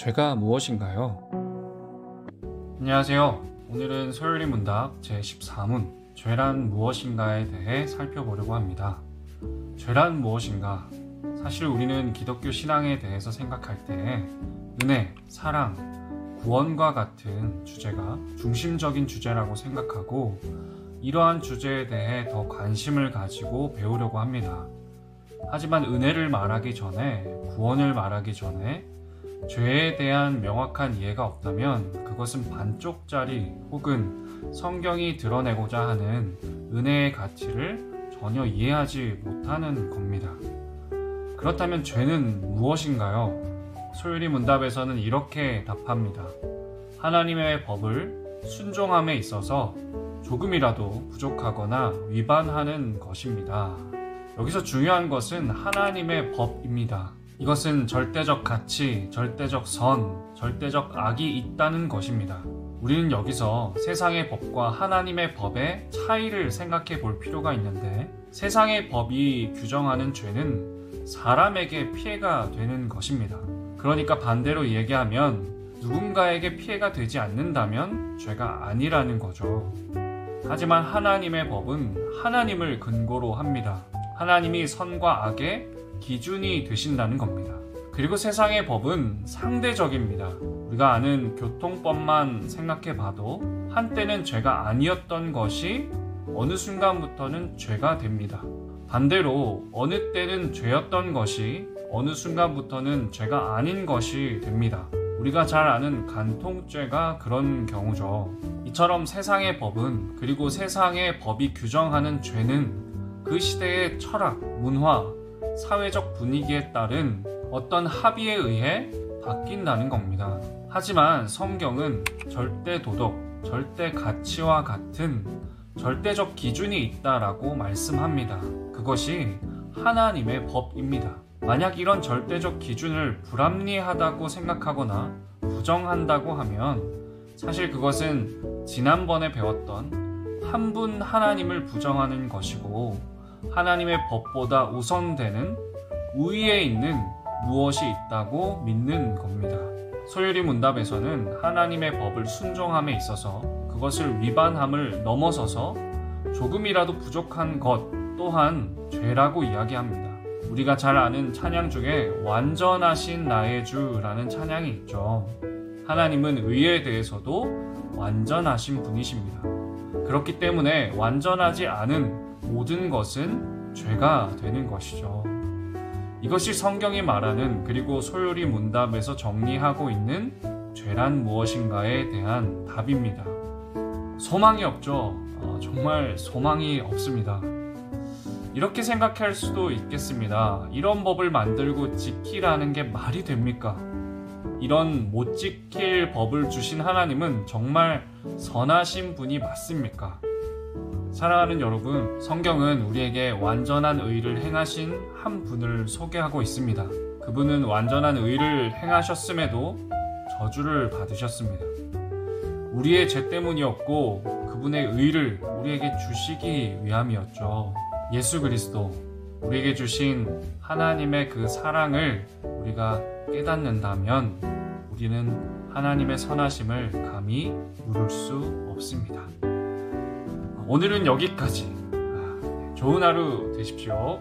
죄가 무엇인가요? 안녕하세요. 오늘은 소요리 문답 제14문 죄란 무엇인가에 대해 살펴보려고 합니다. 죄란 무엇인가? 사실 우리는 기독교 신앙에 대해서 생각할 때 은혜, 사랑, 구원과 같은 주제가 중심적인 주제라고 생각하고 이러한 주제에 대해 더 관심을 가지고 배우려고 합니다. 하지만 은혜를 말하기 전에, 구원을 말하기 전에 죄에 대한 명확한 이해가 없다면 그것은 반쪽짜리 혹은 성경이 드러내고자 하는 은혜의 가치를 전혀 이해하지 못하는 겁니다. 그렇다면 죄는 무엇인가요? 소요리 문답에서는 이렇게 답합니다. 하나님의 법을 순종함에 있어서 조금이라도 부족하거나 위반하는 것입니다. 여기서 중요한 것은 하나님의 법입니다. 이것은 절대적 가치, 절대적 선, 절대적 악이 있다는 것입니다. 우리는 여기서 세상의 법과 하나님의 법의 차이를 생각해 볼 필요가 있는데 세상의 법이 규정하는 죄는 사람에게 피해가 되는 것입니다. 그러니까 반대로 얘기하면 누군가에게 피해가 되지 않는다면 죄가 아니라는 거죠. 하지만 하나님의 법은 하나님을 근거로 합니다. 하나님이 선과 악의 기준이 되신다는 겁니다. 그리고 세상의 법은 상대적입니다. 우리가 아는 교통법만 생각해 봐도 한때는 죄가 아니었던 것이 어느 순간부터는 죄가 됩니다. 반대로 어느 때는 죄였던 것이 어느 순간부터는 죄가 아닌 것이 됩니다. 우리가 잘 아는 간통죄가 그런 경우죠. 이처럼 세상의 법은 그리고 세상의 법이 규정하는 죄는 그 시대의 철학, 문화, 사회적 분위기에 따른 어떤 합의에 의해 바뀐다는 겁니다. 하지만 성경은 절대 도덕, 절대 가치와 같은 절대적 기준이 있다라고 말씀합니다. 그것이 하나님의 법입니다. 만약 이런 절대적 기준을 불합리하다고 생각하거나 부정한다고 하면 사실 그것은 지난번에 배웠던 한 분 하나님을 부정하는 것이고 하나님의 법보다 우선되는 우위에 있는 무엇이 있다고 믿는 겁니다. 소요리 문답에서는 하나님의 법을 순종함에 있어서 그것을 위반함을 넘어서서 조금이라도 부족한 것 또한 죄라고 이야기합니다. 우리가 잘 아는 찬양 중에 완전하신 나의 주라는 찬양이 있죠. 하나님은 의에 대해서도 완전하신 분이십니다. 그렇기 때문에 완전하지 않은 모든 것은 죄가 되는 것이죠. 이것이 성경이 말하는 그리고 소요리 문답에서 정리하고 있는 죄란 무엇인가에 대한 답입니다. 소망이 없죠. 정말 소망이 없습니다. 이렇게 생각할 수도 있겠습니다. 이런 법을 만들고 지키라는 게 말이 됩니까? 이런 못 지킬 법을 주신 하나님은 정말 선하신 분이 맞습니까? 사랑하는 여러분, 성경은 우리에게 완전한 의를 행하신 한 분을 소개하고 있습니다. 그분은 완전한 의를 행하셨음에도 저주를 받으셨습니다. 우리의 죄 때문이었고 그분의 의를 우리에게 주시기 위함이었죠. 예수 그리스도, 우리에게 주신 하나님의 그 사랑을 우리가 깨닫는다면 우리는 하나님의 선하심을 감히 물을 수 없습니다. 오늘은 여기까지. 좋은 하루 되십시오.